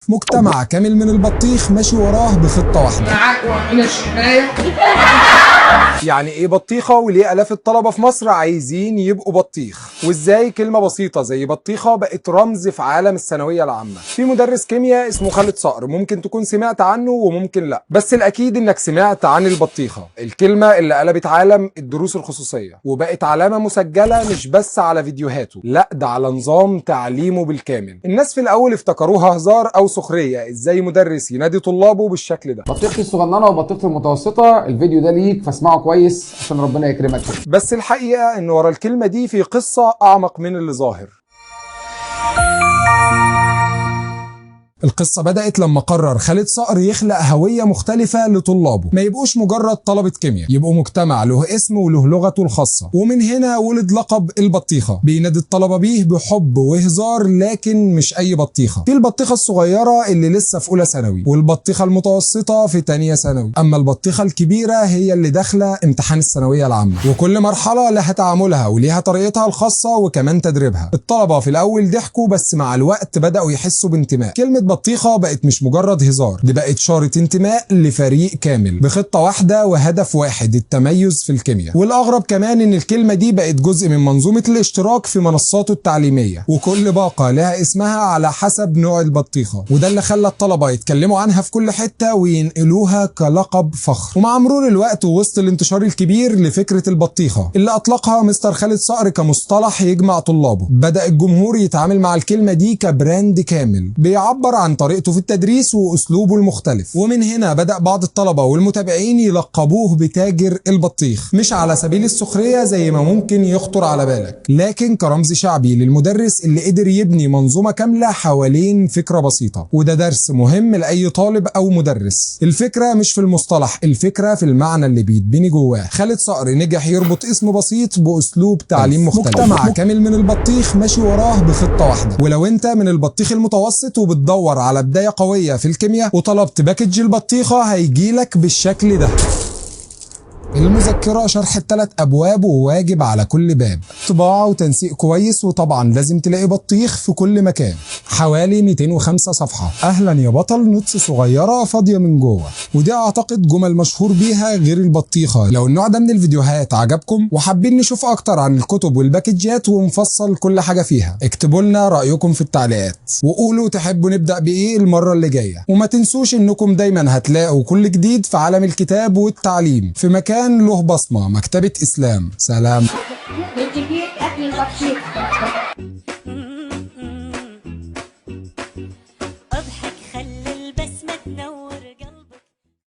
مجتمع كامل من البطيخ ماشي وراه بخطة واحدة. معاك ومن الشماية. يعني ايه بطيخة وليه آلاف الطلبة في مصر عايزين يبقوا بطيخ؟ وازاي كلمة بسيطة زي بطيخة بقت رمز في عالم الثانوية العامة؟ في مدرس كيمياء اسمه خالد صقر، ممكن تكون سمعت عنه وممكن لا، بس الأكيد إنك سمعت عن البطيخة، الكلمة اللي قلبت عالم الدروس الخصوصية وبقت علامة مسجلة مش بس على فيديوهاته، لا ده على نظام تعليمه بالكامل. الناس في الأول افتكروها هزار أو سخرية، ازاي مدرس ينادي طلابه بالشكل ده. بطيختي الصغننه وبطيختي المتوسطه، الفيديو ده ليك فاسمعه كويس عشان ربنا يكرمك. بس الحقيقة ان ورا الكلمة دي في قصة اعمق من اللي ظاهر. القصة بدأت لما قرر خالد صقر يخلق هوية مختلفة لطلابه، ما يبقوش مجرد طلبة كيمياء، يبقوا مجتمع له اسم وله لغته الخاصة، ومن هنا ولد لقب البطيخة، بينادي الطلبة بيه بحب وهزار، لكن مش أي بطيخة. في البطيخة الصغيرة اللي لسه في أولى ثانوي، والبطيخة المتوسطة في تانية ثانوي، أما البطيخة الكبيرة هي اللي داخلة امتحان الثانوية العامة، وكل مرحلة لها تعاملها وليها طريقتها الخاصة وكمان تدريبها. الطلبة في الأول ضحكوا، بس مع الوقت بدأوا يحسوا بانتماء. كلمة بطيخة بقت مش مجرد هزار، دي بقت شارة انتماء لفريق كامل بخطة واحدة وهدف واحد، التميز في الكيمياء. والأغرب كمان إن الكلمة دي بقت جزء من منظومة الاشتراك في منصاته التعليمية، وكل باقة لها اسمها على حسب نوع البطيخة، وده اللي خلى الطلبة يتكلموا عنها في كل حتة وينقلوها كلقب فخر. ومع مرور الوقت ووسط الانتشار الكبير لفكرة البطيخة اللي أطلقها مستر خالد صقر كمصطلح يجمع طلابه، بدأ الجمهور يتعامل مع الكلمة دي كبراند كامل بيعبر عن طريقته في التدريس وأسلوبه المختلف. ومن هنا بدأ بعض الطلبة والمتابعين يلقبوه بتاجر البطيخ، مش على سبيل السخرية زي ما ممكن يخطر على بالك، لكن كرمز شعبي للمدرس اللي قدر يبني منظومة كاملة حوالين فكرة بسيطة. وده درس مهم لأي طالب أو مدرس، الفكرة مش في المصطلح، الفكرة في المعنى اللي بيتبني جواه. خالد صقر نجح يربط اسم بسيط بأسلوب تعليم مختلف. مجتمع كامل من البطيخ ماشي وراه بخطة واحدة. ولو انت من البطيخ المتوسط وبتدور على بداية قوية في الكيمياء وطلبت باكج البطيخة، هيجيلك بالشكل ده. المذكرة شرح ال3 أبواب وواجب على كل باب، طباعة وتنسيق كويس، وطبعا لازم تلاقي بطيخ في كل مكان. حوالي 205 صفحة. أهلا يا بطل، نوتس صغيرة فاضية من جوه، ودي أعتقد جمل مشهور بيها غير البطيخة. لو النوع ده من الفيديوهات عجبكم وحابين نشوف أكتر عن الكتب والباكجات ونفصل كل حاجة فيها، اكتبوا لنا رأيكم في التعليقات، وقولوا تحبوا نبدأ بإيه المرة اللي جاية. وما تنسوش إنكم دايما هتلاقوا كل جديد في عالم الكتاب والتعليم في مكان له بصمة، مكتبة إسلام. سلام. بنت كيك أكل البطيخ.